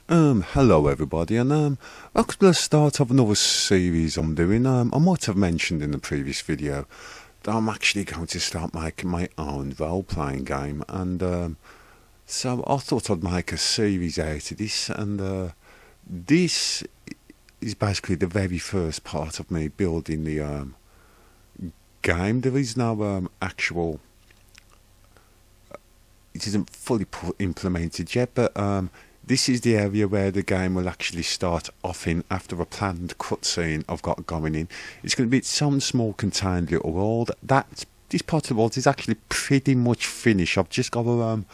Hello everybody, and welcome to the start of another series I'm doing. I might have mentioned in the previous video that I'm actually going to start making my own role-playing game, and so I thought I'd make a series out of this, and this is basically the very first part of me building the game. There is no actual, it isn't fully implemented yet, but this is the area where the game will actually start off in after a planned cutscene I've got going in. It's going to be some small contained little world. This part of the world is actually pretty much finished. I've just got to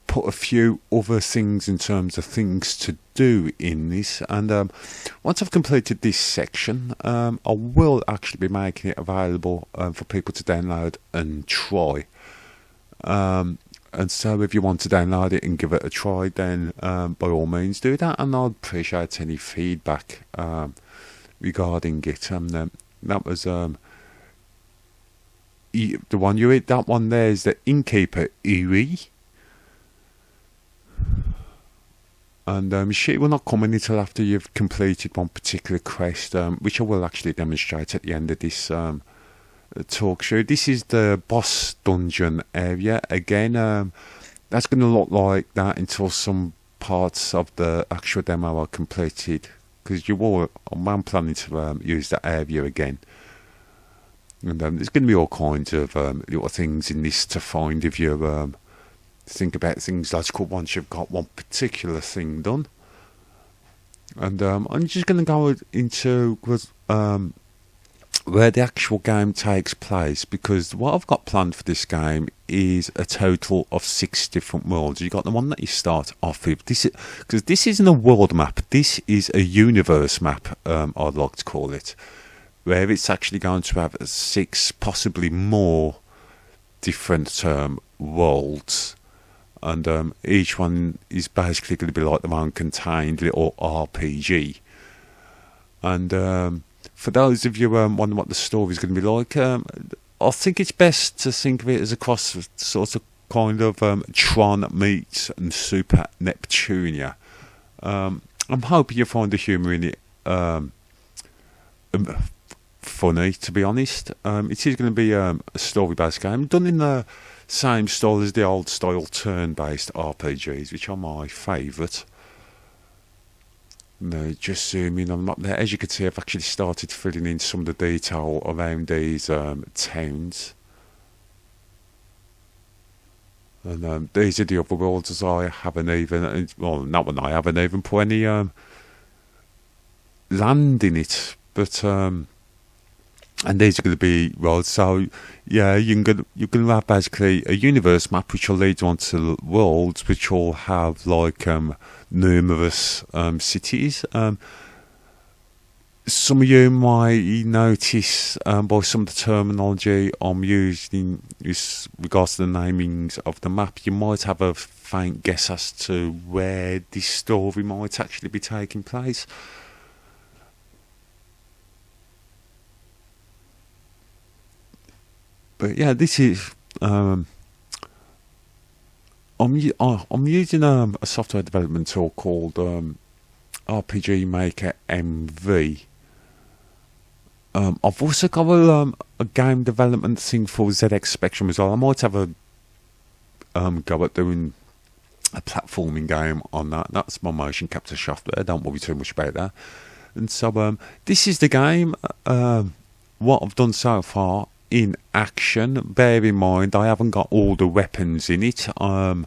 put a few other things in terms of things to do in this, and once I've completed this section, I will actually be making it available for people to download and try. And so if you want to download it and give it a try, then by all means do that, and I'd appreciate any feedback regarding it. That was the one you hit. That one there is the Innkeeper Eerie, and she will not come in until after you've completed one particular quest, which I will actually demonstrate at the end of this talk show. This is the boss dungeon area again. That's going to look like that until some parts of the actual demo are completed, because I'm planning to use that area again, and there's going to be all kinds of little things in this to find if you think about things logical once you've got one particular thing done. And I'm just going to go into where the actual game takes place, because what I've got planned for this game is a total of 6 different worlds. You've got the one that you start off with, because this isn't a world map, this is a universe map, I'd like to call it, where it's actually going to have 6, possibly more different worlds, and each one is basically going to be like their own contained little RPG. And for those of you wondering what the story is going to be like, I think it's best to think of it as a cross sort of kind of Tron meets and Super Neptunia. I'm hoping you find the humour in it funny, to be honest. It is going to be a story-based game, done in the same style as the old style turn-based RPGs, which are my favourite. No, just zoom in on the map there. As you can see, I've actually started filling in some of the detail around these towns. And these are the other worlds, as I haven't even, well, not when I haven't even put any land in it. But and these are going to be roads. So yeah, you're going to have basically a universe map which will lead you onto worlds which will have like numerous cities. Some of you might notice by some of the terminology I'm using with regards to the namings of the map, you might have a faint guess as to where this story might actually be taking place. But yeah, this is I'm using a software development tool called RPG MakerMV. I've also got a game development thing for ZX Spectrum as well. I might have a go at doing a platforming game on that. That's my motion capture software. Don't worry too much about that. And so this is the game. What I've done so far in action. Bear in mind, I haven't got all the weapons in it. Or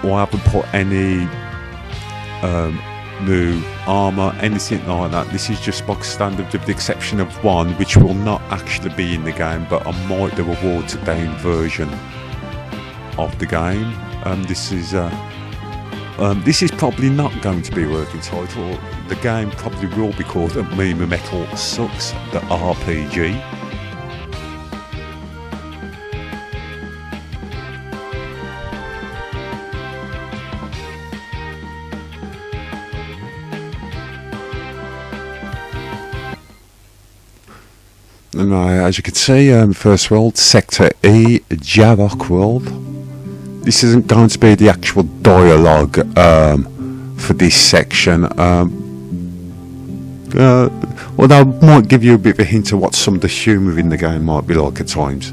I haven't put any new armour, anything like that. This is just box standard, with the exception of one which will not actually be in the game, but I might do a watered down version of the game. This is probably not going to be a working title. The game probably will be called Meme Metal Sucks, the RPG. And as you can see, first world, Sector E, Jarok world. This isn't going to be the actual dialogue for this section. Although I might give you a bit of a hint of what some of the humour in the game might be like at times.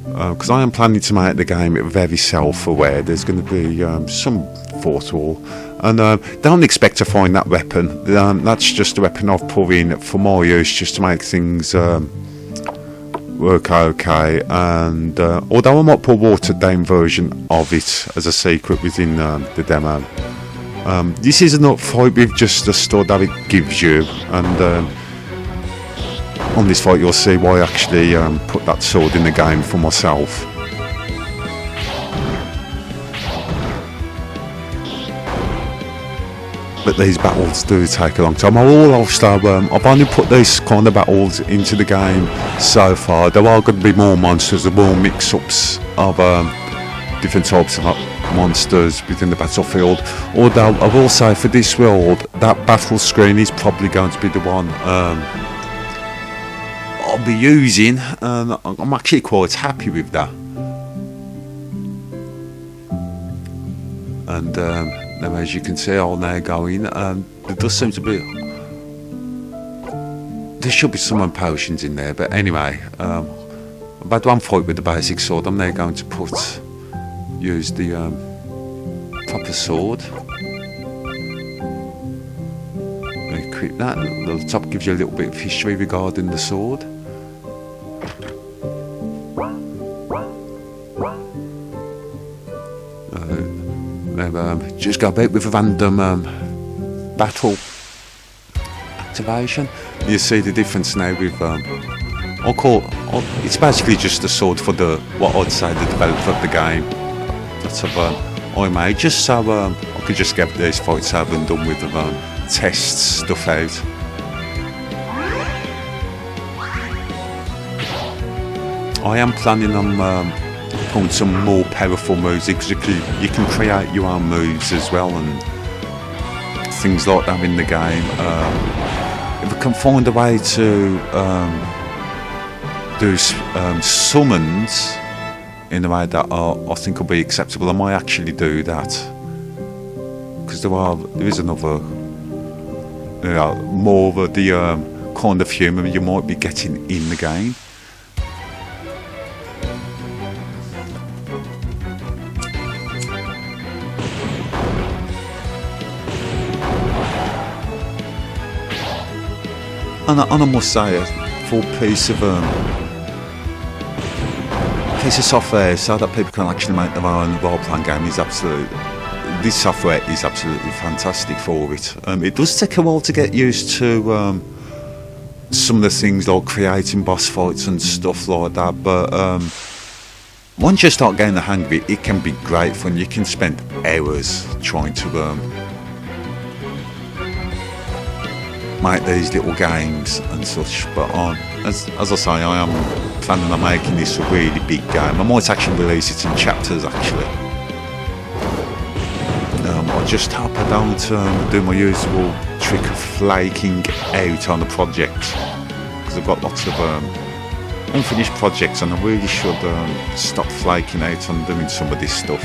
Because I am planning to make the game very self-aware. There's going to be some thought all. And don't expect to find that weapon. That's just a weapon I've put in for my use, just to make things work okay. And although I might put a watered down version of it as a secret within the demo, this is not fight with just the stud that it gives you. And on this fight you'll see why I actually put that sword in the game for myself. But these battles do take a long time. I've only put these kind of battles into the game so far. There are going to be more monsters, there are more mix-ups of different types of monsters within the battlefield. Although I will say for this world, that battle screen is probably going to be the one I'll be using, and I'm actually quite happy with that. And now, as you can see, I'll now go in. There does seem to be, there should be some potions in there, but anyway, I've had one fight with the basic sword. I'm now going to use the proper sword. Equip that. The top gives you a little bit of history regarding the sword. Just go about with a random battle activation. You see the difference now with it's basically just a sword for what I'd say the developer of the game that I made, just so I could just get these fights over and done with, test stuff out. I am planning on putting some more powerful moves, because you can create your own moves as well and things like that in the game. If I can find a way to do summons in a way that I think will be acceptable, I might actually do that, because there is another, more of the kind of humour you might be getting in the game. And I must say, a full piece of software so that people can actually make their own role-playing game is this software is absolutely fantastic for it. It does take a while to get used to some of the things like creating boss fights and stuff like that, but once you start getting the hang of it, it can be great fun. You can spend hours trying to make these little games and such, but as I say, I am planning on making this a really big game. I might actually release it in chapters actually. I just hope I don't do my usual trick of flaking out on the project, because I've got lots of unfinished projects and I really should stop flaking out on doing some of this stuff.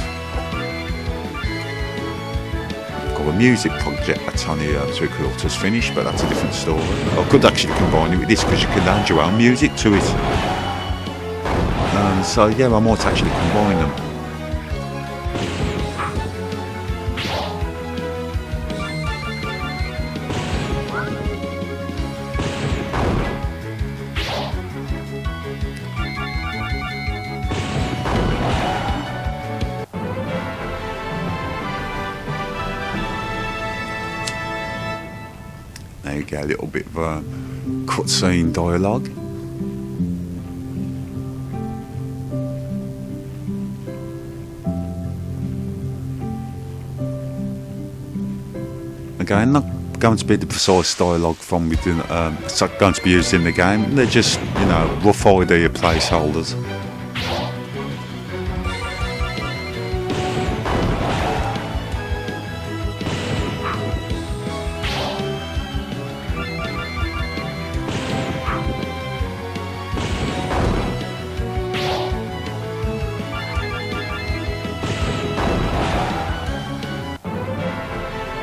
A music project that's only 3 quarters finished, but that's a different story. I could actually combine it with this, because you can add your own music to it. So yeah, I might actually combine them. There you go, a little bit of cutscene dialogue. Again, not going to be the precise dialogue from within, it's not going to be used in the game. They're just, rough idea placeholders.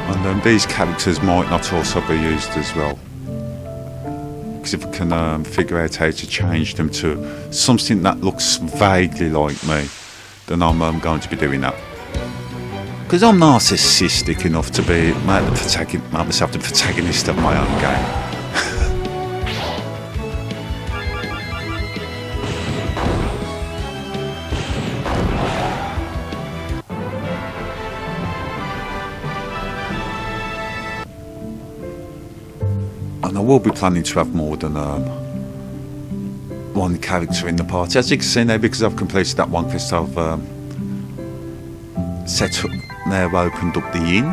And these characters might not also be used as well. Because if I can figure out how to change them to something that looks vaguely like me, then I'm going to be doing that. Because I'm narcissistic enough to be make myself the protagonist of my own game. And I will be planning to have more than one character in the party. As you can see now, because I've completed that one quest, I've set up, now opened up the inn.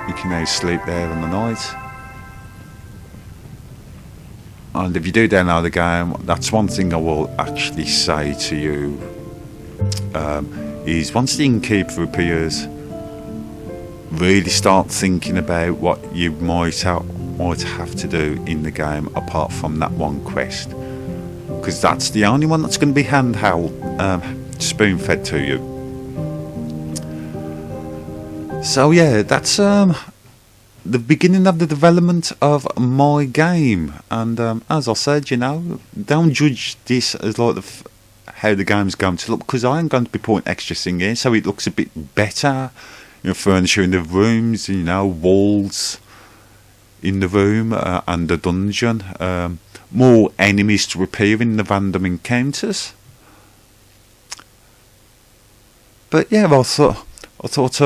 You can now sleep there on the night. And if you do download the game, that's one thing I will actually say to you, is once the innkeeper appears, really start thinking about what you might have to do in the game apart from that one quest, because that's the only one that's going to be handheld, spoon-fed to you. So yeah, that's the beginning of the development of my game. And as I said, you know, don't judge this as like how the game's going to look, because I am going to be putting extra things in so it looks a bit better. You know, furniture in the rooms, you know, walls in the room and the dungeon, more enemies to appear in the random encounters. But yeah, I thought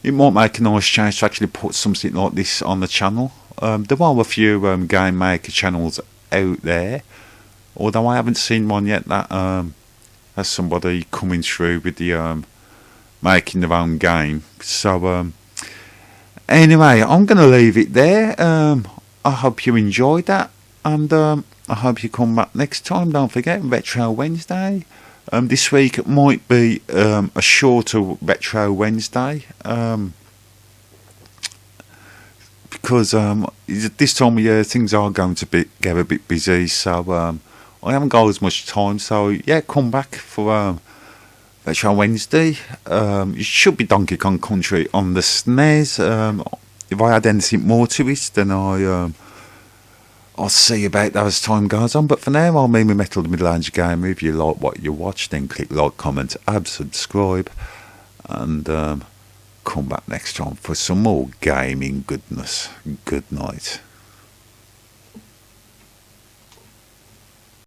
it might make a nice change to actually put something like this on the channel. There are a few game maker channels out there, although I haven't seen one yet that has somebody coming through with the making their own game. So anyway, I'm going to leave it there. I hope you enjoyed that, and I hope you come back next time. Don't forget, Retro Wednesday. This week it might be a shorter Retro Wednesday, because this time of year things are going to get a bit busy, so I haven't got as much time. So yeah, come back for Retro Wednesday. It should be Donkey Kong Country on the SNES. If I add anything more to it, then I'll see about that as time goes on. But for now, I'll meet my Metal the Middle Age Gamer. If you like what you watch, then click like, comment, subscribe, and come back next time for some more gaming goodness. Good night.